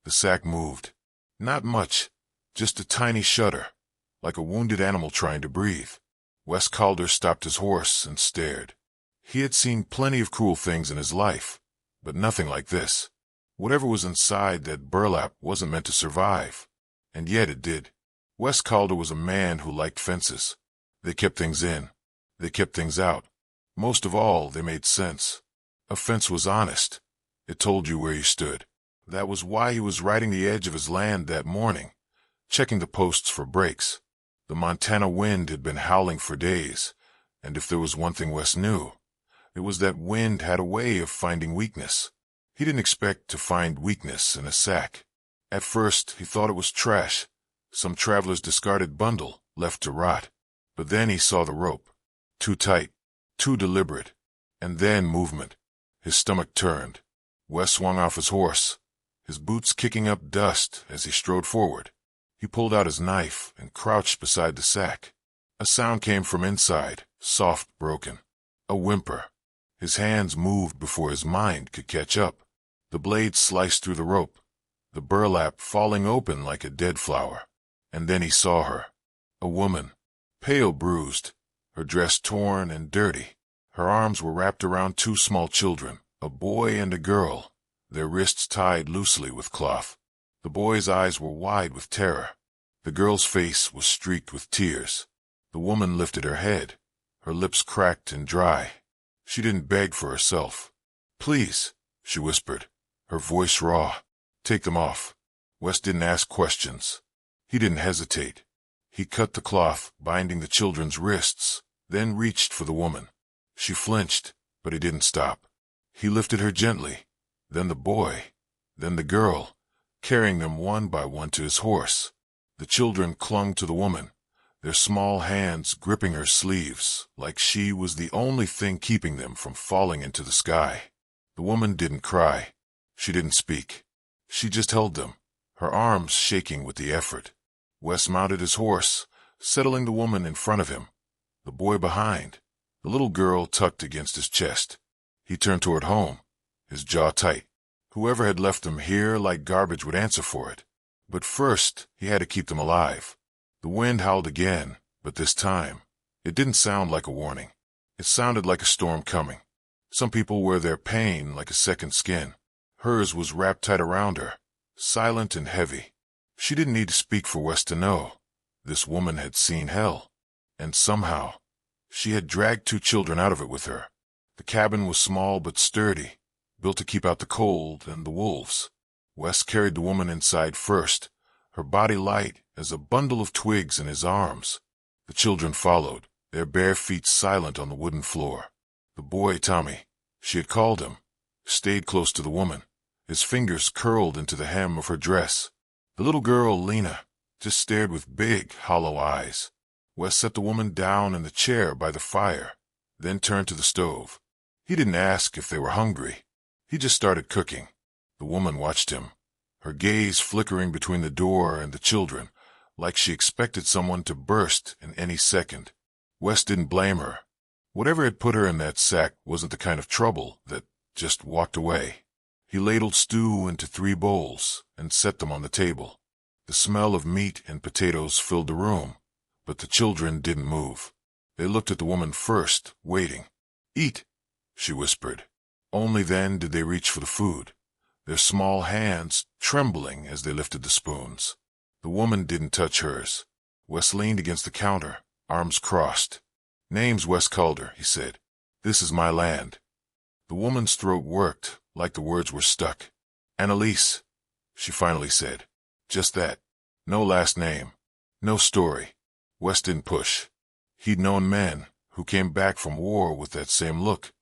The sack moved. Not much, just a tiny shudder, like a wounded animal trying to breathe. Wes Calder stopped his horse and stared. He had seen plenty of cruel things in his life, but nothing like this. Whatever was inside that burlap wasn't meant to survive, and yet it did. Wes Calder was a man who liked fences. They kept things in. They kept things out. Most of all, they made sense. A fence was honest. It told you where you stood. That was why he was riding the edge of his land that morning, checking the posts for breaks. The Montana wind had been howling for days, and if there was one thing Wes knew, it was that wind had a way of finding weakness. He didn't expect to find weakness in a sack. At first, he thought it was trash, some traveler's discarded bundle left to rot. But then he saw the rope. Too tight, too deliberate, and then movement. His stomach turned. Wes swung off his horse, his boots kicking up dust as he strode forward. He pulled out his knife and crouched beside the sack. A sound came from inside, soft, broken. A whimper. His hands moved before his mind could catch up. The blade sliced through the rope, the burlap falling open like a dead flower. And then he saw her. A woman, pale, bruised, her dress torn and dirty. Her arms were wrapped around two small children, a boy and a girl, their wrists tied loosely with cloth. The boy's eyes were wide with terror. The girl's face was streaked with tears. The woman lifted her head, her lips cracked and dry. She didn't beg for herself. "Please," she whispered, her voice raw. "Take them off." Wes didn't ask questions. He didn't hesitate. He cut the cloth, binding the children's wrists, then reached for the woman. She flinched, but he didn't stop. He lifted her gently, then the boy, then the girl, carrying them one by one to his horse. The children clung to the woman, their small hands gripping her sleeves, like she was the only thing keeping them from falling into the sky. The woman didn't cry. She didn't speak. She just held them, her arms shaking with the effort. Wes mounted his horse, settling the woman in front of him, the boy behind, the little girl tucked against his chest. He turned toward home, his jaw tight. Whoever had left them here like garbage would answer for it. But first, he had to keep them alive. The wind howled again, but this time, it didn't sound like a warning. It sounded like a storm coming. Some people wear their pain like a second skin. Hers was wrapped tight around her, silent and heavy. She didn't need to speak for Wes to know. This woman had seen hell, and somehow, she had dragged two children out of it with her. The cabin was small but sturdy, built to keep out the cold and the wolves. Wes carried the woman inside first, her body light as a bundle of twigs in his arms. The children followed, their bare feet silent on the wooden floor. The boy, Tommy, she had called him, stayed close to the woman, his fingers curled into the hem of her dress. The little girl, Lena, just stared with big, hollow eyes. Wes set the woman down in the chair by the fire, then turned to the stove. He didn't ask if they were hungry. He just started cooking. The woman watched him, her gaze flickering between the door and the children, like she expected someone to burst in any second. Wes didn't blame her. Whatever had put her in that sack wasn't the kind of trouble that just walked away. He ladled stew into 3 bowls and set them on the table. The smell of meat and potatoes filled the room, but the children didn't move. They looked at the woman first, waiting. "Eat," she whispered. Only then did they reach for the food, their small hands trembling as they lifted the spoons. The woman didn't touch hers. Wes leaned against the counter, arms crossed. "Name's Wes Calder," he said. "This is my land." The woman's throat worked, like the words were stuck. "Annalise," she finally said. Just that. No last name. No story. Wes didn't push. He'd known men who came back from war with that same look,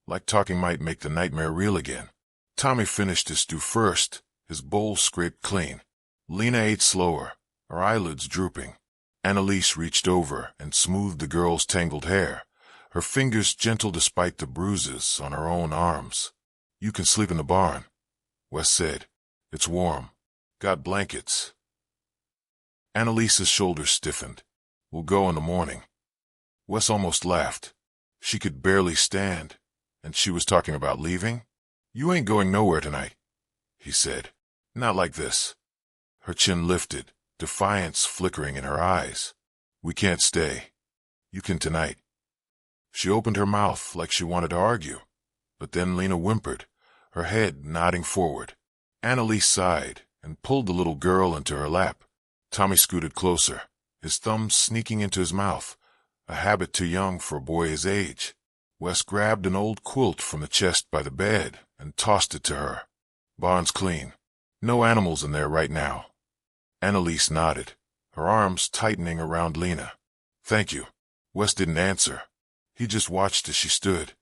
like talking might make the nightmare real again. Tommy finished his stew first, his bowl scraped clean. Lena ate slower, her eyelids drooping. Annalise reached over and smoothed the girl's tangled hair, her fingers gentle despite the bruises on her own arms. "You can sleep in the barn," Wes said. "It's warm. Got blankets." Annalise's shoulders stiffened. "We'll go in the morning." Wes almost laughed. She could barely stand, and she was talking about leaving? "You ain't going nowhere tonight," he said. Not like this. Her chin lifted, defiance flickering in her eyes. We can't stay. You can tonight. She opened her mouth like she wanted to argue, but then Lena whimpered, her head nodding forward. Annalise sighed and pulled the little girl into her lap. Tommy scooted closer, his thumbs sneaking into his mouth, a habit too young for a boy his age. Wes grabbed an old quilt from the chest by the bed and tossed it to her. Barn's clean. No animals in there right now. Annalise nodded, her arms tightening around Lena. Thank you. Wes didn't answer. He just watched as she stood,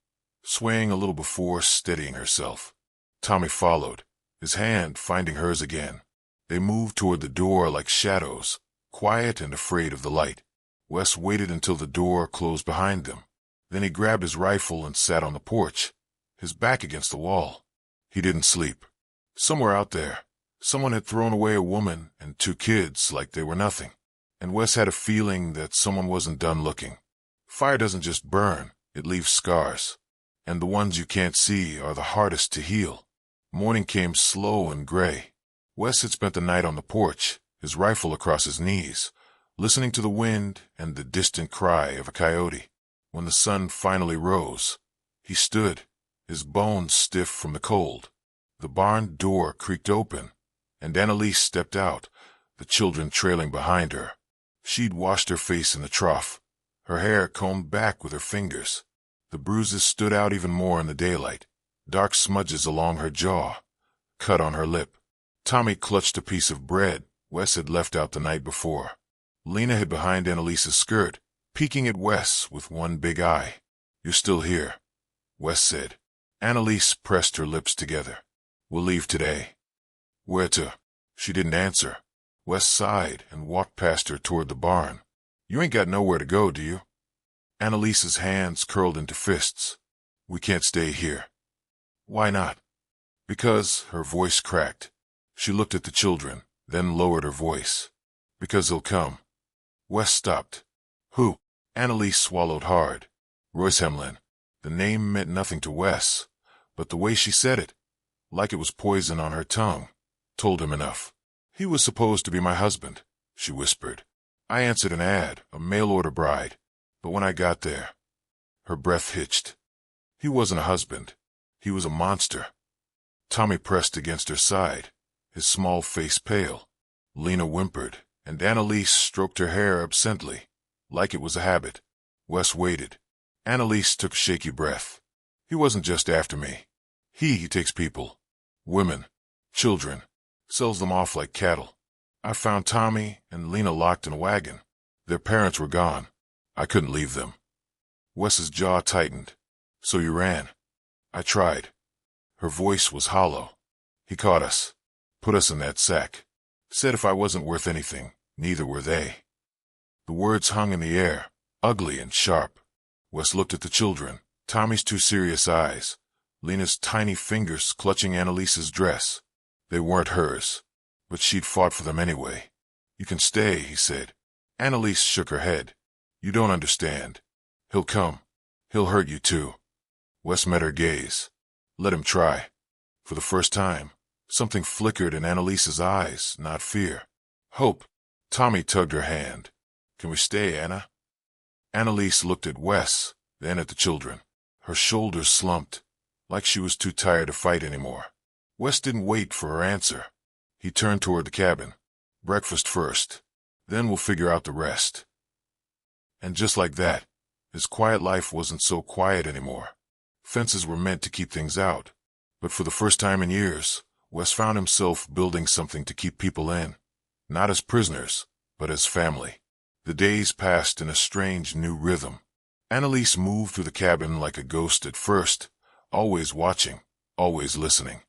swaying a little before steadying herself. Tommy followed, his hand finding hers again. They moved toward the door like shadows, quiet and afraid of the light. Wes waited until the door closed behind them. Then he grabbed his rifle and sat on the porch, his back against the wall. He didn't sleep. Somewhere out there, someone had thrown away a woman and 2 kids like they were nothing. And Wes had a feeling that someone wasn't done looking. Fire doesn't just burn, it leaves scars. And the ones you can't see are the hardest to heal. Morning came slow and gray. Wes had spent the night on the porch, his rifle across his knees, listening to the wind and the distant cry of a coyote. When the sun finally rose, he stood, his bones stiff from the cold. The barn door creaked open, and Annalise stepped out, the children trailing behind her. She'd washed her face in the trough, her hair combed back with her fingers. The bruises stood out even more in the daylight, dark smudges along her jaw, cut on her lip. Tommy clutched a piece of bread Wes had left out the night before. Lena hid behind Annalise's skirt, peeking at Wes with one big eye. You're still here, Wes said. Annalise pressed her lips together. We'll leave today. Where to? She didn't answer. Wes sighed and walked past her toward the barn. You ain't got nowhere to go, do you? Annalise's hands curled into fists. We can't stay here. Why not? Because, her voice cracked. She looked at the children, then lowered her voice. Because he'll come. Wes stopped. Who? Annalise swallowed hard. Royce Hemlin. The name meant nothing to Wes, but the way she said it, like it was poison on her tongue, told him enough. He was supposed to be my husband, she whispered. I answered an ad, a mail-order bride, but when I got there, her breath hitched. He wasn't a husband. He was a monster. Tommy pressed against her side, his small face pale. Lena whimpered, and Annalise stroked her hair absently, like it was a habit. Wes waited. Annalise took a shaky breath. He wasn't just after me. He takes people, women, children, sells them off like cattle. I found Tommy and Lena locked in a wagon. Their parents were gone. I couldn't leave them. Wes's jaw tightened. So you ran. I tried. Her voice was hollow. He caught us, put us in that sack. Said if I wasn't worth anything, neither were they. The words hung in the air, ugly and sharp. Wes looked at the children, Tommy's 2 serious eyes, Lena's tiny fingers clutching Annalise's dress. They weren't hers, but she'd fought for them anyway. You can stay, he said. Annalise shook her head. You don't understand. He'll come. He'll hurt you too. Wes met her gaze. Let him try. For the first time, something flickered in Annalise's eyes, not fear. Hope. Tommy tugged her hand. Can we stay, Anna? Annalise looked at Wes, then at the children. Her shoulders slumped, like she was too tired to fight anymore. Wes didn't wait for her answer. He turned toward the cabin. Breakfast first. Then we'll figure out the rest. And just like that, his quiet life wasn't so quiet anymore. Fences were meant to keep things out. But for the first time in years, Wes found himself building something to keep people in. Not as prisoners, but as family. The days passed in a strange new rhythm. Annalise moved through the cabin like a ghost at first, always watching, always listening.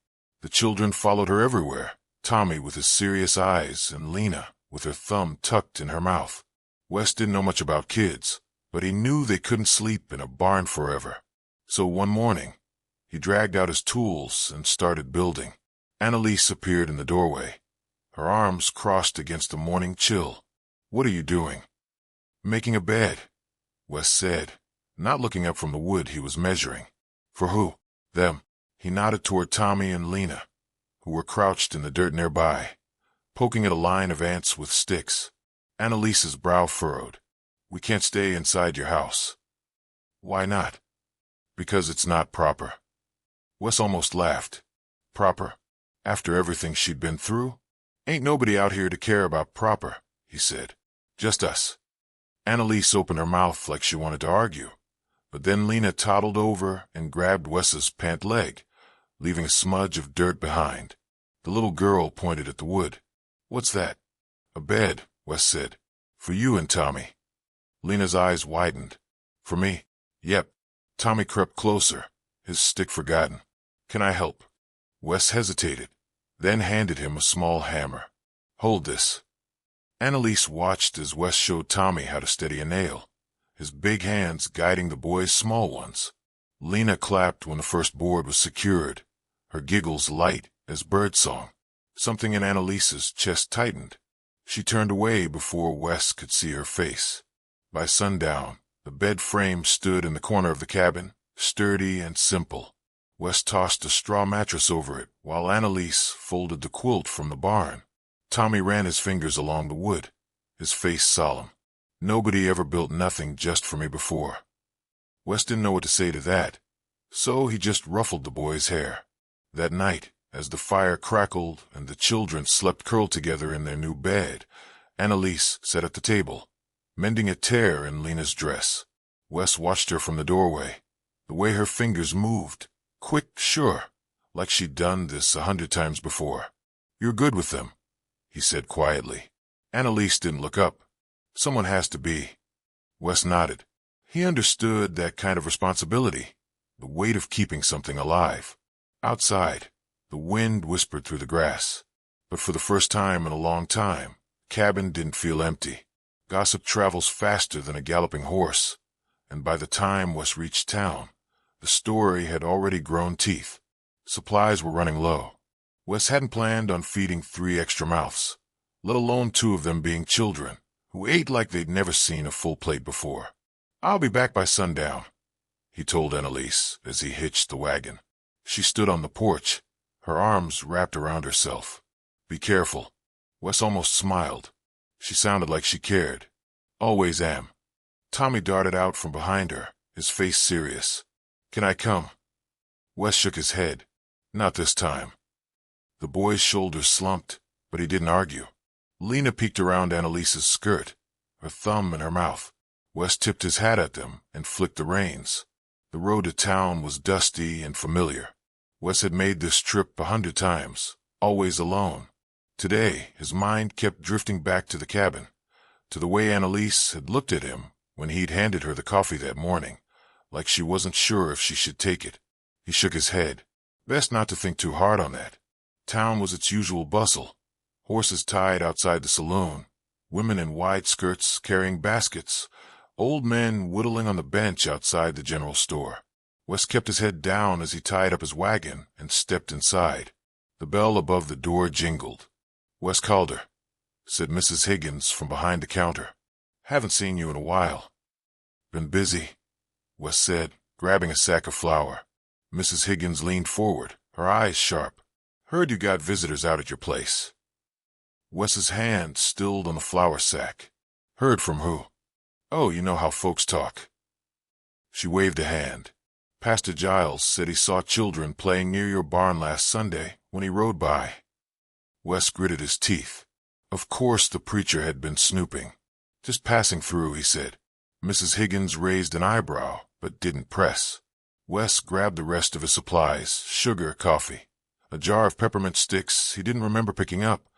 The children followed her everywhere, Tommy with his serious eyes and Lena with her thumb tucked in her mouth. Wes didn't know much about kids, but he knew they couldn't sleep in a barn forever. So one morning, he dragged out his tools and started building. Annalise appeared in the doorway, her arms crossed against the morning chill. What are you doing? Making a bed, Wes said, not looking up from the wood he was measuring. For who? Them. He nodded toward Tommy and Lena, who were crouched in the dirt nearby, poking at a line of ants with sticks. Annalise's brow furrowed. "We can't stay inside your house." "Why not?" "Because it's not proper." Wes almost laughed. "Proper? After everything she'd been through? Ain't nobody out here to care about proper," he said. "Just us." Annalise opened her mouth like she wanted to argue, but then Lena toddled over and grabbed Wes's pant leg, leaving a smudge of dirt behind. The little girl pointed at the wood. "What's that?" "A bed," Wes said. "For you and Tommy." Lena's eyes widened. "For me?" "Yep." Tommy crept closer, his stick forgotten. "Can I help?" Wes hesitated, then handed him a small hammer. "Hold this." Annalise watched as Wes showed Tommy how to steady a nail, his big hands guiding the boy's small ones. Lena clapped when the first board was secured, her giggles light as birdsong. Something in Annalise's chest tightened. She turned away before Wes could see her face. By sundown, the bed frame stood in the corner of the cabin, sturdy and simple. Wes tossed a straw mattress over it while Annalise folded the quilt from the barn. Tommy ran his fingers along the wood, his face solemn. "Nobody ever built nothing just for me before." Wes didn't know what to say to that, so he just ruffled the boy's hair. That night, as the fire crackled and the children slept curled together in their new bed, Annalise sat at the table, mending a tear in Lena's dress. Wes watched her from the doorway, the way her fingers moved, quick, sure, like she'd done this 100 times before. "You're good with them," he said quietly. Annalise didn't look up. "Someone has to be." Wes nodded. He understood that kind of responsibility, the weight of keeping something alive. Outside, the wind whispered through the grass. But for the first time in a long time, the cabin didn't feel empty. Gossip travels faster than a galloping horse, and by the time Wes reached town, the story had already grown teeth. Supplies were running low. Wes hadn't planned on feeding 3 extra mouths, let alone 2 of them being children, who ate like they'd never seen a full plate before. "I'll be back by sundown," he told Annalise as he hitched the wagon. She stood on the porch, her arms wrapped around herself. "Be careful." Wes almost smiled. She sounded like she cared. "Always am." Tommy darted out from behind her, his face serious. "Can I come?" Wes shook his head. "Not this time." The boy's shoulders slumped, but he didn't argue. Lena peeked around Annalise's skirt, her thumb in her mouth. Wes tipped his hat at them and flicked the reins. The road to town was dusty and familiar. Wes had made this trip 100 times, always alone. Today, his mind kept drifting back to the cabin, to the way Annalise had looked at him when he'd handed her the coffee that morning, like she wasn't sure if she should take it. He shook his head. Best not to think too hard on that. Town was its usual bustle. Horses tied outside the saloon, women in wide skirts carrying baskets, old men whittling on the bench outside the general store. Wes kept his head down as he tied up his wagon and stepped inside. The bell above the door jingled. "Wes Calder," said Mrs. Higgins from behind the counter. "Haven't seen you in a while." "Been busy," Wes said, grabbing a sack of flour. Mrs. Higgins leaned forward, her eyes sharp. "Heard you got visitors out at your place." Wes's hand stilled on the flour sack. "Heard from who?" "Oh, you know how folks talk." She waved a hand. "Pastor Giles said he saw children playing near your barn last Sunday when he rode by." Wes gritted his teeth. Of course the preacher had been snooping. "Just passing through," he said. Mrs. Higgins raised an eyebrow, but didn't press. Wes grabbed the rest of his supplies, sugar, coffee, a jar of peppermint sticks he didn't remember picking up,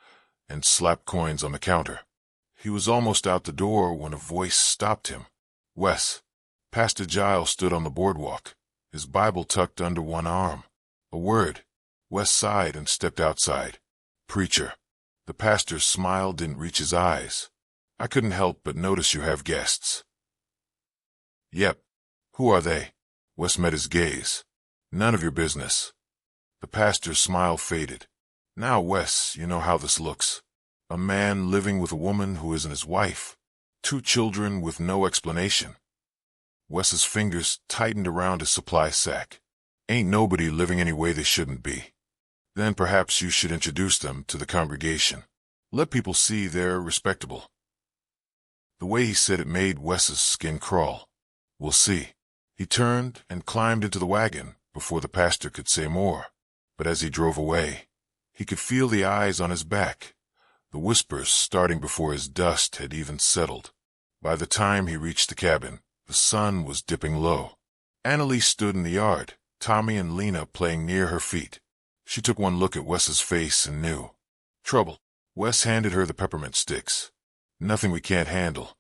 and slapped coins on the counter. He was almost out the door when a voice stopped him. "Wes." Pastor Giles stood on the boardwalk, his Bible tucked under one arm. "A word." Wes sighed and stepped outside. "Preacher." The pastor's smile didn't reach his eyes. "I couldn't help but notice you have guests." "Yep." "Who are they?" Wes met his gaze. "None of your business." The pastor's smile faded. "Now, Wes, you know how this looks. A man living with a woman who isn't his wife. 2 children with no explanation." Wes's fingers tightened around his supply sack. "Ain't nobody living any way they shouldn't be." Then perhaps you should introduce them to the congregation. Let people see they're respectable. The way he said it made Wes's skin crawl. We'll see. He turned and climbed into the wagon before the pastor could say more. But as he drove away, he could feel the eyes on his back, the whispers starting before his dust had even settled. By the time he reached the cabin, the sun was dipping low. Annalise stood in the yard, Tommy and Lena playing near her feet. She took one look at Wes's face and knew. Trouble. Wes handed her the peppermint sticks. Nothing we can't handle.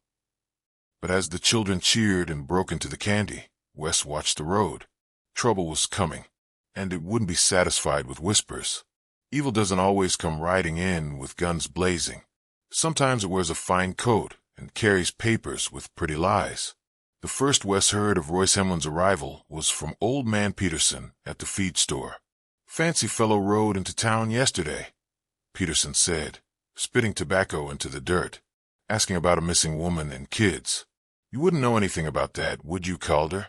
But as the children cheered and broke into the candy, Wes watched the road. Trouble was coming, and it wouldn't be satisfied with whispers. Evil doesn't always come riding in with guns blazing. Sometimes it wears a fine coat and carries papers with pretty lies. The first Wes heard of Royce Hemlin's arrival was from Old Man Peterson at the feed store. Fancy fellow rode into town yesterday, Peterson said, spitting tobacco into the dirt, asking about a missing woman and kids. You wouldn't know anything about that, would you, Calder?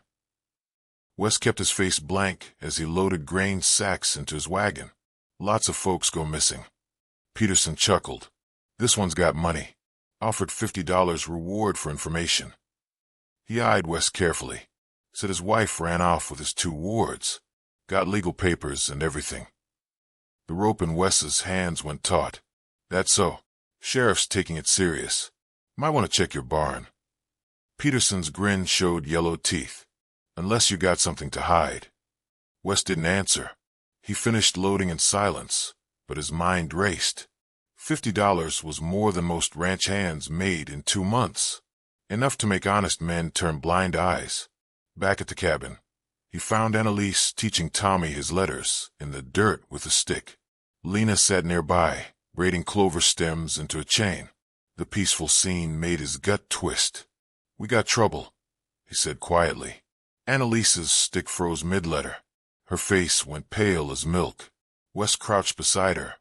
Wes kept his face blank as he loaded grain sacks into his wagon. Lots of folks go missing. Peterson chuckled. This one's got money. Offered $50 reward for information. He eyed Wes carefully. Said his wife ran off with his 2 wards. Got legal papers and everything. The rope in Wes's hands went taut. That's so. Sheriff's taking it serious. Might want to check your barn. Peterson's grin showed yellow teeth. Unless you got something to hide. Wes didn't answer. He finished loading in silence, but his mind raced. $50 was more than most ranch hands made in 2 months. Enough to make honest men turn blind eyes. Back at the cabin, he found Annalise teaching Tommy his letters in the dirt with a stick. Lena sat nearby, braiding clover stems into a chain. The peaceful scene made his gut twist. We got trouble, he said quietly. Annalise's stick froze mid-letter. Her face went pale as milk. Wes crouched beside her.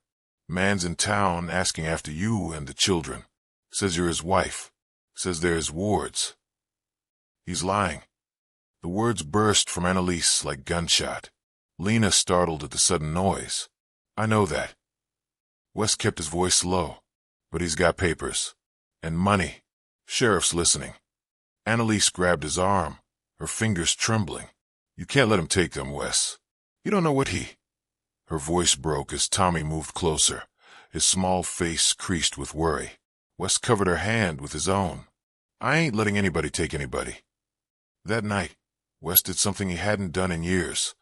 Man's in town asking after you and the children. Says you're his wife. Says they're his wards. He's lying. The words burst from Annalise like gunshot. Lena startled at the sudden noise. I know that. Wes kept his voice low. But he's got papers. And money. Sheriff's listening. Annalise grabbed his arm, her fingers trembling. You can't let him take them, Wes. You don't know what he... Her voice broke as Tommy moved closer, his small face creased with worry. Wes covered her hand with his own. I ain't letting anybody take anybody. That night, Wes did something he hadn't done in years.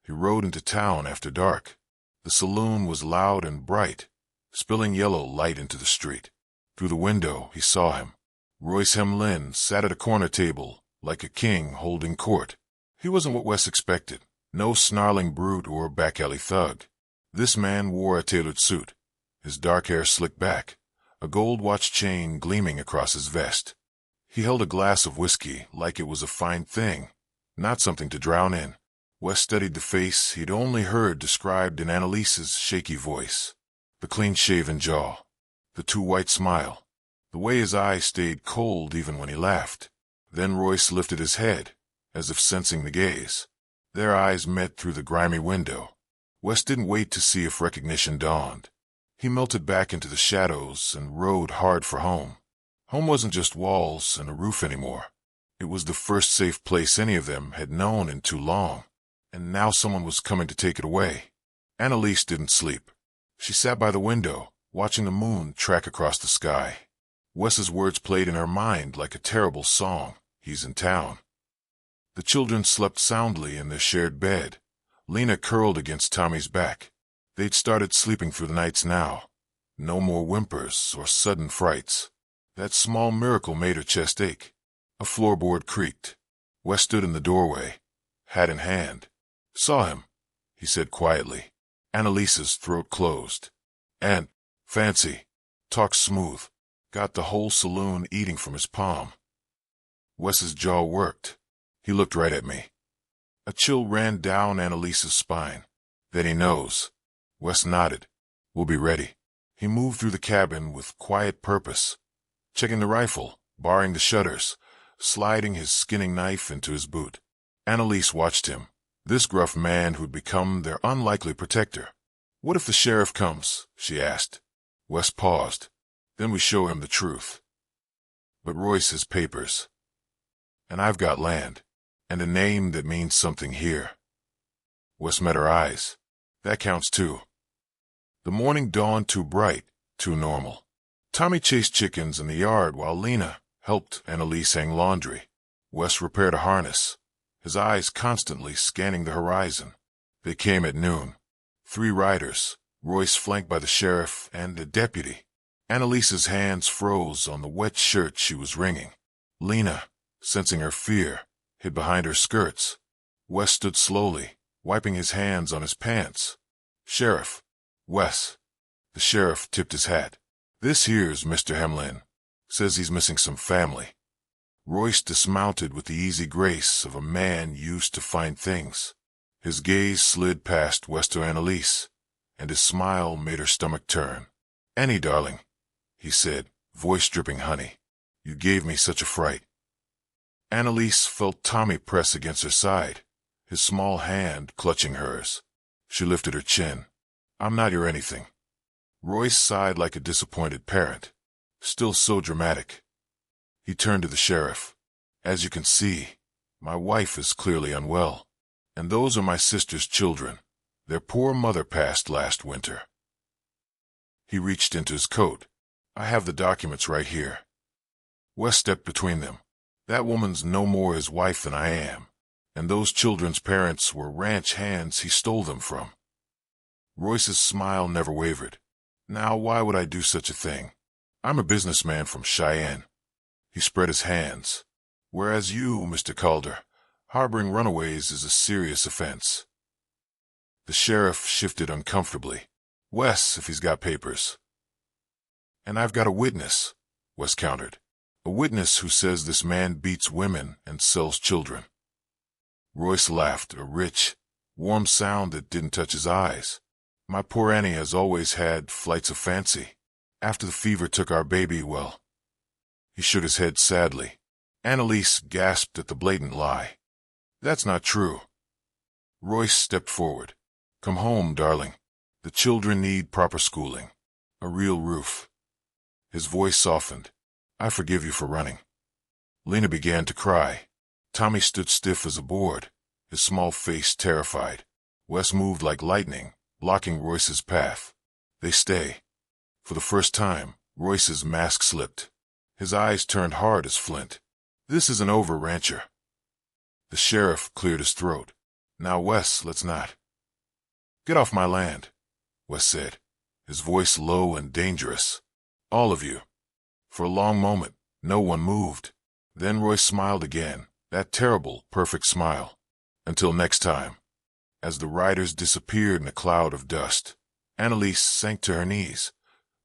He rode into town after dark. The saloon was loud and bright, spilling yellow light into the street. Through the window, he saw him. Royce Hemlin sat at a corner table, like a king holding court. He wasn't what Wes expected. No snarling brute or back-alley thug. This man wore a tailored suit, his dark hair slicked back, a gold watch chain gleaming across his vest. He held a glass of whiskey like it was a fine thing, not something to drown in. Wes studied the face he'd only heard described in Annalise's shaky voice. The clean-shaven jaw, the too-white smile, the way his eyes stayed cold even when he laughed. Then Royce lifted his head, as if sensing the gaze. Their eyes met through the grimy window. Wes didn't wait to see if recognition dawned. He melted back into the shadows and rode hard for home. Home wasn't just walls and a roof anymore. It was the first safe place any of them had known in too long. And now someone was coming to take it away. Annalise didn't sleep. She sat by the window, watching the moon track across the sky. Wes's words played in her mind like a terrible song. He's in town. The children slept soundly in their shared bed. Lena curled against Tommy's back. They'd started sleeping through the nights now. No more whimpers or sudden frights. That small miracle made her chest ache. A floorboard creaked. Wes stood in the doorway, hat in hand. Saw him, he said quietly. Annalise's throat closed. And, fancy, talked smooth. Got the whole saloon eating from his palm. Wes's jaw worked. He looked right at me. A chill ran down Annalise's spine. Then he knows. Wes nodded. We'll be ready. He moved through the cabin with quiet purpose, checking the rifle, barring the shutters, sliding his skinning knife into his boot. Annalise watched him, this gruff man who'd become their unlikely protector. "What if the sheriff comes?" she asked. Wes paused. "Then we show him the truth." "But Royce has papers. And I've got land. And a name that means something here." Wes met her eyes. "That counts too." The morning dawned too bright, too normal. Tommy chased chickens in the yard while Lena helped Annalise hang laundry. Wes repaired a harness, his eyes constantly scanning the horizon. They came at noon. 3 riders, Royce flanked by the sheriff and a deputy. Annalise's hands froze on the wet shirt she was wringing. Lena, sensing her fear, hid behind her skirts. Wes stood slowly, wiping his hands on his pants. "Sheriff." "Wes." The sheriff tipped his hat. "This here's Mr. Hemlin. Says he's missing some family." Royce dismounted with the easy grace of a man used to fine things. His gaze slid past Wes to Annalise, and his smile made her stomach turn. "Annie, darling," he said, voice dripping honey. "You gave me such a fright." Annalise felt Tommy press against her side, his small hand clutching hers. She lifted her chin. "I'm not your anything." Royce sighed like a disappointed parent. Still so dramatic. He turned to the sheriff. "As you can see, my wife is clearly unwell, and those are my sister's children. Their poor mother passed last winter." He reached into his coat. "I have the documents right here." Wes stepped between them. "That woman's no more his wife than I am, and those children's parents were ranch hands he stole them from." Royce's smile never wavered. "Now, why would I do such a thing? I'm a businessman from Cheyenne." He spread his hands. "Whereas you, Mr. Calder, harboring runaways is a serious offense." The sheriff shifted uncomfortably. "Wes, if he's got papers." "And I've got a witness," Wes countered. "A witness who says this man beats women and sells children." Royce laughed, a rich, warm sound that didn't touch his eyes. "My poor Annie has always had flights of fancy. After the fever took our baby, well." He shook his head sadly. Annalise gasped at the blatant lie. "That's not true." Royce stepped forward. "Come home, darling. The children need proper schooling. A real roof." His voice softened. "I forgive you for running." Lena began to cry. Tommy stood stiff as a board, his small face terrified. Wes moved like lightning, blocking Royce's path. "They stay." For the first time, Royce's mask slipped. His eyes turned hard as flint. "This isn't over, rancher." The sheriff cleared his throat. "Now, Wes, let's not." "Get off my land," Wes said, his voice low and dangerous. "All of you." For a long moment, no one moved. Then Royce smiled again, that terrible, perfect smile. "Until next time." As the riders disappeared in a cloud of dust, Annalise sank to her knees,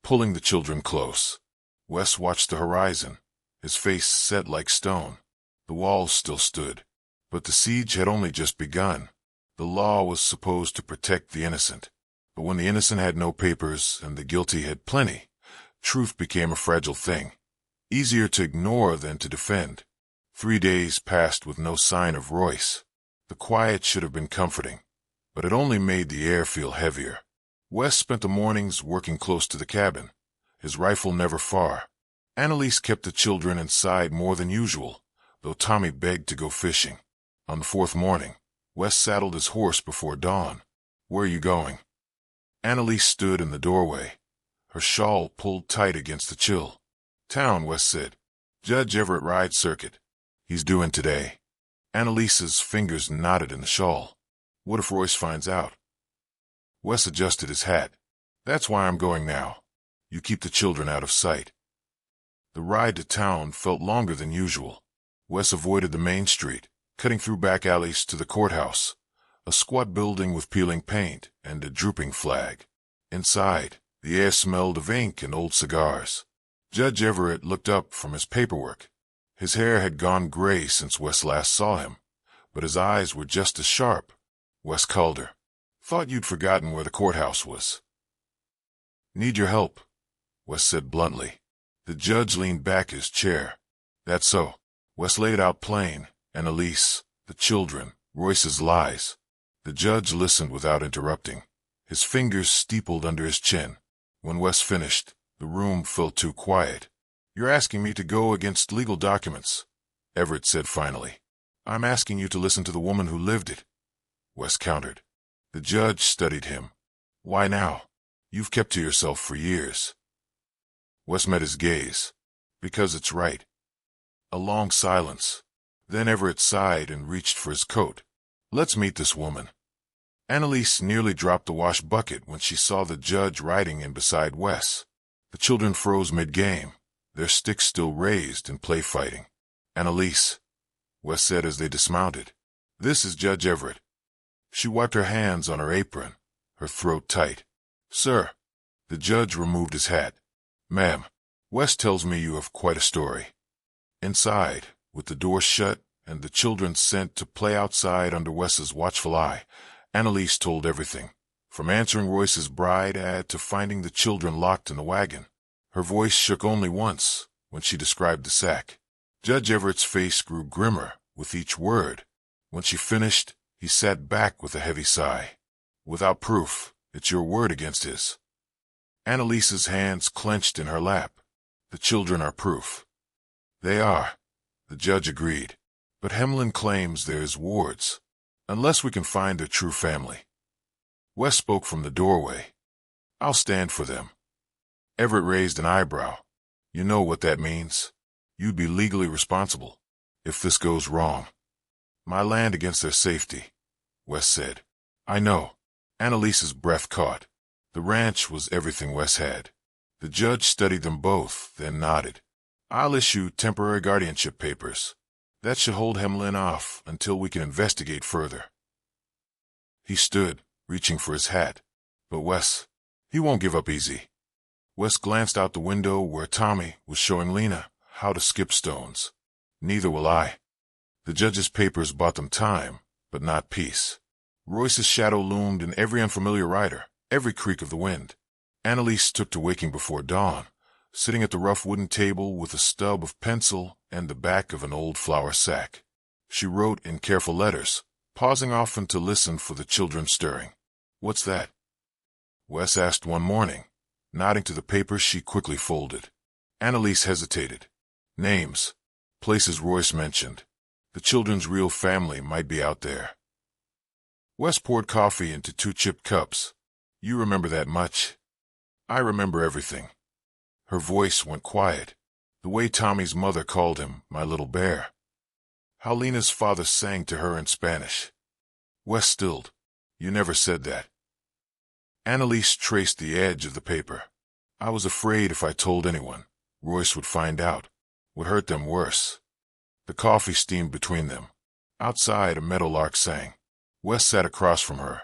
pulling the children close. Wes watched the horizon, his face set like stone. The walls still stood, but the siege had only just begun. The law was supposed to protect the innocent, but when the innocent had no papers and the guilty had plenty, truth became a fragile thing, easier to ignore than to defend. 3 days passed with no sign of Royce. The quiet should have been comforting, but it only made the air feel heavier. Wes spent the mornings working close to the cabin, his rifle never far. Annalise kept the children inside more than usual, though Tommy begged to go fishing. On the 4th morning, Wes saddled his horse before dawn. "Where are you going?" Annalise stood in the doorway, her shawl pulled tight against the chill. "Town," Wes said. "Judge Everett rides circuit. He's due in today." Annalise's fingers knotted in the shawl. "What if Royce finds out?" Wes adjusted his hat. "That's why I'm going now. You keep the children out of sight." The ride to town felt longer than usual. Wes avoided the main street, cutting through back alleys to the courthouse, a squat building with peeling paint and a drooping flag. Inside, the air smelled of ink and old cigars. Judge Everett looked up from his paperwork. His hair had gone gray since Wes last saw him, but his eyes were just as sharp. "Wes Calder. Thought you'd forgotten where the courthouse was." "Need your help," Wes said bluntly. The judge leaned back his chair. "That's so." Wes laid it out plain. Annalise, the children, Royce's lies. The judge listened without interrupting, His fingers steepled under his chin. When Wes finished, the room felt too quiet. "You're asking me to go against legal documents," Everett said finally. "I'm asking you to listen to the woman who lived it," Wes countered. The judge studied him. "Why now? You've kept to yourself for years." Wes met his gaze. "Because it's right." A long silence. Then Everett sighed and reached for his coat. "Let's meet this woman." Annalise nearly dropped the wash bucket when she saw the judge riding in beside Wes. The children froze mid-game, their sticks still raised in play fighting. "Annalise," Wes said as they dismounted, "this is Judge Everett." She wiped her hands on her apron, her throat tight. "Sir." The judge removed his hat. "Ma'am, Wes tells me you have quite a story." Inside, with the door shut and the children sent to play outside under Wes's watchful eye, Annalise told everything, from answering Royce's bride ad to finding the children locked in the wagon. Her voice shook only once when she described the sack. Judge Everett's face grew grimmer with each word. When she finished, he sat back with a heavy sigh. "Without proof, it's your word against his." Annalise's hands clenched in her lap. "The children are proof." "They are," the judge agreed. "But Hemlin claims there's wards, unless we can find their true family." Wes spoke from the doorway. "I'll stand for them." Everett raised an eyebrow. "You know what that means? You'd be legally responsible if this goes wrong." "My land against their safety," Wes said. "I know." Annalise's breath caught. The ranch was everything Wes had. The judge studied them both, then nodded. "I'll issue temporary guardianship papers. That should hold Hemlin off until we can investigate further." He stood, reaching for his hat. "But Wes, he won't give up easy." Wes glanced out the window where Tommy was showing Lena how to skip stones. "Neither will I." The judge's papers bought them time, but not peace. Royce's shadow loomed in every unfamiliar rider, every creak of the wind. Annalise took to waking before dawn, sitting at the rough wooden table with a stub of pencil and the back of an old flour sack. She wrote in careful letters, pausing often to listen for the children stirring. "What's that?" Wes asked one morning, nodding to the papers she quickly folded. Annalise hesitated. "Names. Places Royce mentioned. The children's real family might be out there." Wes poured coffee into 2 chipped cups. "You remember that much?" "I remember everything." Her voice went quiet. The way Tommy's mother called him, my little bear. How Lena's father sang to her in Spanish. Wes stilled. "You never said that." Annalise traced the edge of the paper. "I was afraid if I told anyone, Royce would find out, would hurt them worse." The coffee steamed between them. Outside, a meadowlark sang. Wes sat across from her.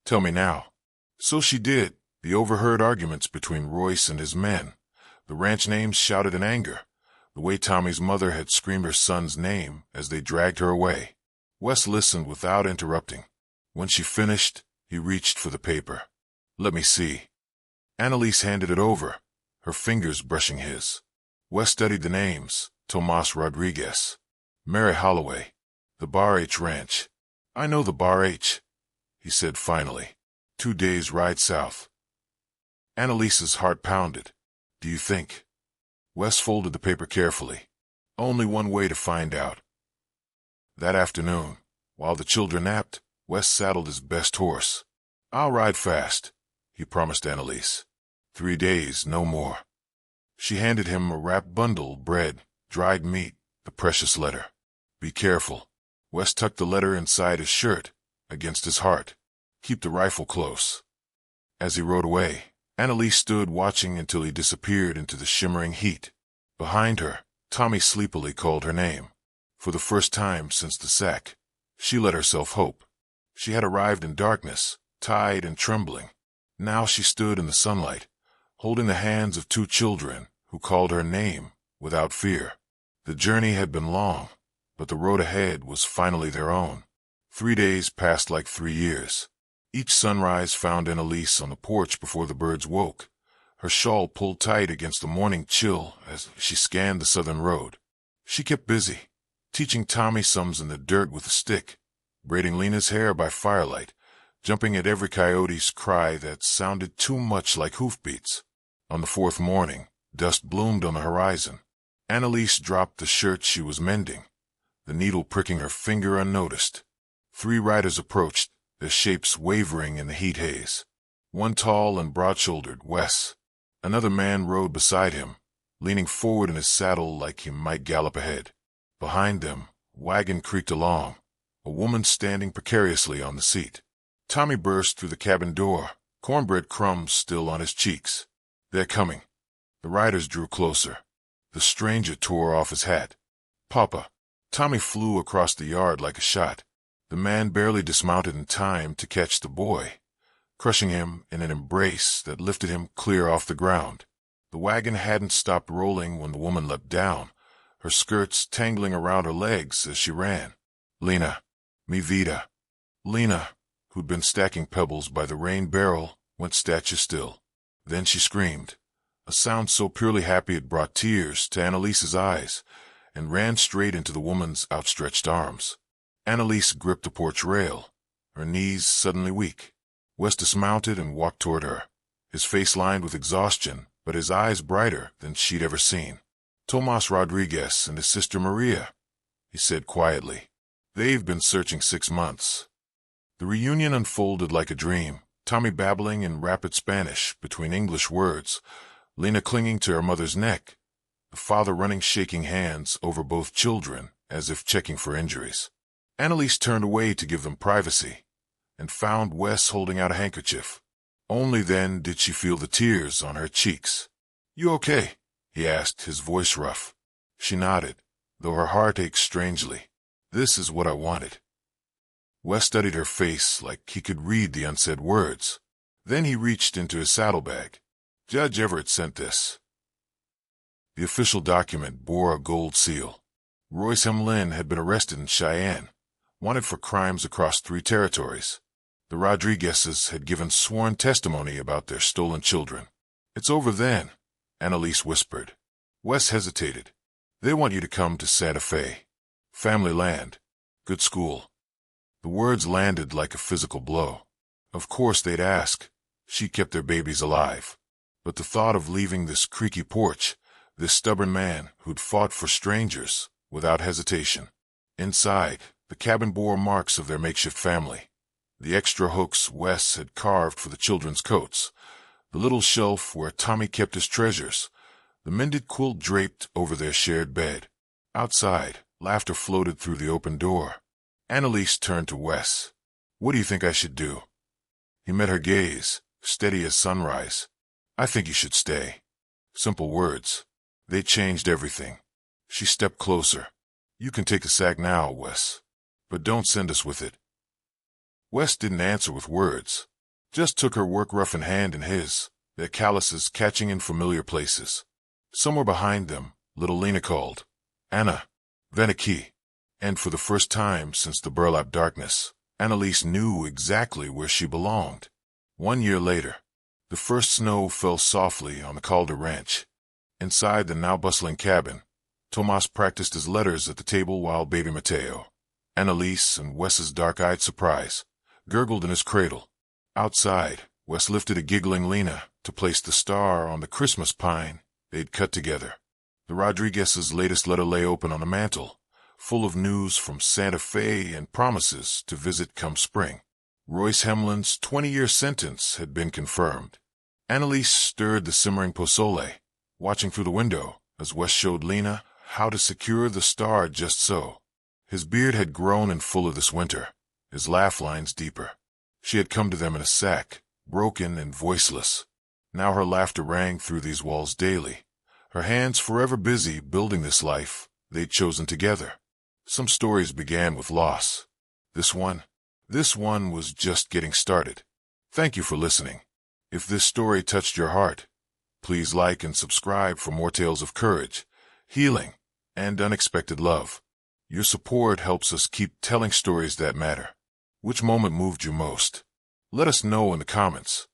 "Tell me now." So she did. The overheard arguments between Royce and his men. The ranch names shouted in anger. The way Tommy's mother had screamed her son's name as they dragged her away. Wes listened without interrupting. When she finished, he reached for the paper. "Let me see." Annalise handed it over, her fingers brushing his. Wes studied the names. Tomas Rodriguez. Mary Holloway. The Bar H Ranch. "I know the Bar H," he said finally. 2 days' ride south. Annalise's heart pounded. "Do you think?" Wes folded the paper carefully. "Only one way to find out." That afternoon, while the children napped, Wes saddled his best horse. "I'll ride fast," he promised Annalise. 3 days, no more. She handed him a wrapped bundle, bread, dried meat, the precious letter. "Be careful." Wes tucked the letter inside his shirt, against his heart. "Keep the rifle close." As he rode away, Annalise stood watching until he disappeared into the shimmering heat. Behind her, Tommy sleepily called her name. For the first time since the sack, she let herself hope. She had arrived in darkness, tired and trembling. Now she stood in the sunlight, holding the hands of 2 children who called her name without fear. The journey had been long, but the road ahead was finally their own. 3 days passed like 3 years. Each sunrise found Annalise on the porch before the birds woke, her shawl pulled tight against the morning chill as she scanned the southern road. She kept busy, teaching Tommy sums in the dirt with a stick, braiding Lena's hair by firelight, jumping at every coyote's cry that sounded too much like hoofbeats. On the fourth morning, dust bloomed on the horizon. Annalise dropped the shirt she was mending, the needle pricking her finger unnoticed. 3 riders approached, their shapes wavering in the heat haze. One tall and broad-shouldered, Wes. Another man rode beside him, leaning forward in his saddle like he might gallop ahead. Behind them, a wagon creaked along, a woman standing precariously on the seat. Tommy burst through the cabin door, cornbread crumbs still on his cheeks. "They're coming." The riders drew closer. The stranger tore off his hat. "Papa." Tommy flew across the yard like a shot. The man barely dismounted in time to catch the boy, crushing him in an embrace that lifted him clear off the ground. The wagon hadn't stopped rolling when the woman leapt down, her skirts tangling around her legs as she ran. "Lena, mi vida." Lena, who'd been stacking pebbles by the rain barrel, went statue still. Then she screamed, a sound so purely happy it brought tears to Annalise's eyes, and ran straight into the woman's outstretched arms. Annalise gripped the porch rail, her knees suddenly weak. Wes dismounted and walked toward her, his face lined with exhaustion, but his eyes brighter than she'd ever seen. "Tomas Rodriguez and his sister Maria," he said quietly. "They've been searching 6 months." The reunion unfolded like a dream, Tommy babbling in rapid Spanish between English words, Lena clinging to her mother's neck, the father running shaking hands over both children as if checking for injuries. Annalise turned away to give them privacy, and found Wes holding out a handkerchief. Only then did she feel the tears on her cheeks. "You okay?" he asked, his voice rough. She nodded, though her heart ached strangely. "This is what I wanted." Wes studied her face like he could read the unsaid words. Then he reached into his saddlebag. "Judge Everett sent this." The official document bore a gold seal. Royce Hemlin had been arrested in Cheyenne, wanted for crimes across 3 territories. The Rodriguezes had given sworn testimony about their stolen children. "It's over then," Annalise whispered. Wes hesitated. "They want you to come to Santa Fe. Family land. Good school." The words landed like a physical blow. Of course they'd ask. She kept their babies alive. But the thought of leaving this creaky porch, this stubborn man who'd fought for strangers, without hesitation. Inside, the cabin bore marks of their makeshift family. The extra hooks Wes had carved for the children's coats, the little shelf where Tommy kept his treasures, the mended quilt draped over their shared bed. Outside, laughter floated through the open door. Annalise turned to Wes. "What do you think I should do?" He met her gaze, steady as sunrise. "I think you should stay." Simple words. They changed everything. She stepped closer. "You can take the sack now, Wes. But don't send us with it." Wes didn't answer with words, just took her work roughened hand in his, their calluses catching in familiar places. Somewhere behind them, little Lena called, "Anna, ven aquí." And for the first time since the burlap darkness, Annalise knew exactly where she belonged. 1 year later, the first snow fell softly on the Calder ranch. Inside the now bustling cabin, Tomas practiced his letters at the table while baby Mateo, Annalise and Wes's dark-eyed surprise, gurgled in his cradle. Outside, Wes lifted a giggling Lena to place the star on the Christmas pine they'd cut together. The Rodriguez's latest letter lay open on the mantel, full of news from Santa Fe and promises to visit come spring. Royce Hemlin's 20-year sentence had been confirmed. Annalise stirred the simmering pozole, watching through the window as Wes showed Lena how to secure the star just so. His beard had grown in fuller this winter, his laugh lines deeper. She had come to them in a sack, broken and voiceless. Now her laughter rang through these walls daily, her hands forever busy building this life they'd chosen together. Some stories began with loss. This one was just getting started. Thank you for listening. If this story touched your heart, please like and subscribe for more tales of courage, healing, and unexpected love. Your support helps us keep telling stories that matter. Which moment moved you most? Let us know in the comments.